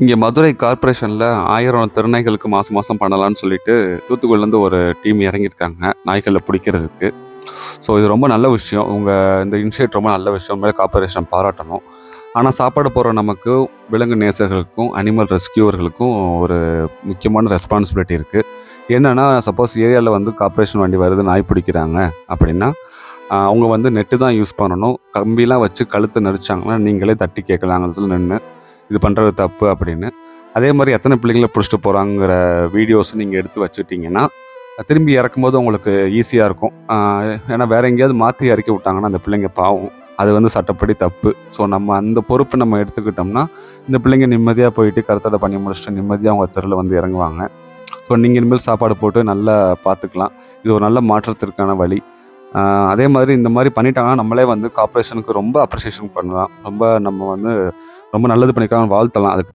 இங்கே மதுரை கார்ப்பரேஷனில் 1000 திருநாய்களுக்கு மாதம் மாதம் பண்ணலான்னு சொல்லிட்டு தூத்துக்குடிலேருந்து ஒரு டீம் இறங்கியிருக்காங்க நாய்களை பிடிக்கிறதுக்கு. ஸோ இது ரொம்ப நல்ல விஷயம். இந்த இனிஷியேட் ரொம்ப நல்ல விஷயம். மேலே கார்ப்பரேஷன் பாராட்டணும். ஆனால் சாப்பாடு போகிற நமக்கு, விலங்கு நேசர்களுக்கும் அனிமல் ரெஸ்கியூவர்களுக்கும் ஒரு முக்கியமான ரெஸ்பான்சிபிலிட்டி இருக்குது. என்னென்னா, சப்போஸ் ஏரியாவில் வந்து கார்ப்பரேஷன் வண்டி வருது, நாய் பிடிக்கிறாங்க அப்படின்னா அவங்க வந்து நெட்டு தான் யூஸ் பண்ணணும். கம்பிலாம் வச்சு கழுத்தை நெரிச்சாங்கன்னா நீங்களே தட்டி கேட்கலாம் இடத்துல நின்று, இது பண்ணுறது தப்பு அப்படின்னு. அதே மாதிரி எத்தனை பிள்ளைங்களை பிடிச்சிட்டு போகிறாங்கிற வீடியோஸ் நீங்கள் எடுத்து வச்சுட்டிங்கன்னா திரும்பி இறக்கும்போது உங்களுக்கு ஈஸியாக இருக்கும். ஏன்னா வேறு எங்கேயாவது மாற்றி இறக்கி விட்டாங்கன்னா அந்த பிள்ளைங்க பாவம், அது வந்து சட்டப்படி தப்பு. ஸோ நம்ம அந்த பொறுப்பை நம்ம எடுத்துக்கிட்டோம்னா இந்த பிள்ளைங்க நிம்மதியாக போயிட்டு கருத்தடை பண்ணி முடிச்சுட்டு நிம்மதியாக அவங்க தெருவில் வந்து இறங்குவாங்க. ஸோ நீங்கள் இனிமேல் சாப்பாடு போட்டு நல்லா பார்த்துக்கலாம். இது ஒரு நல்ல மாற்றத்திற்கான வழி. அதே மாதிரி இந்த மாதிரி பண்ணிட்டாங்கன்னா நம்மளே வந்து கார்ப்பரேஷனுக்கு ரொம்ப அப்ரிசியேஷன் பண்ணலாம். நம்ம வந்து ரொம்ப நல்லது பண்ணியிருக்காங்கன்னு வாழ்த்தலாம். அதுக்கு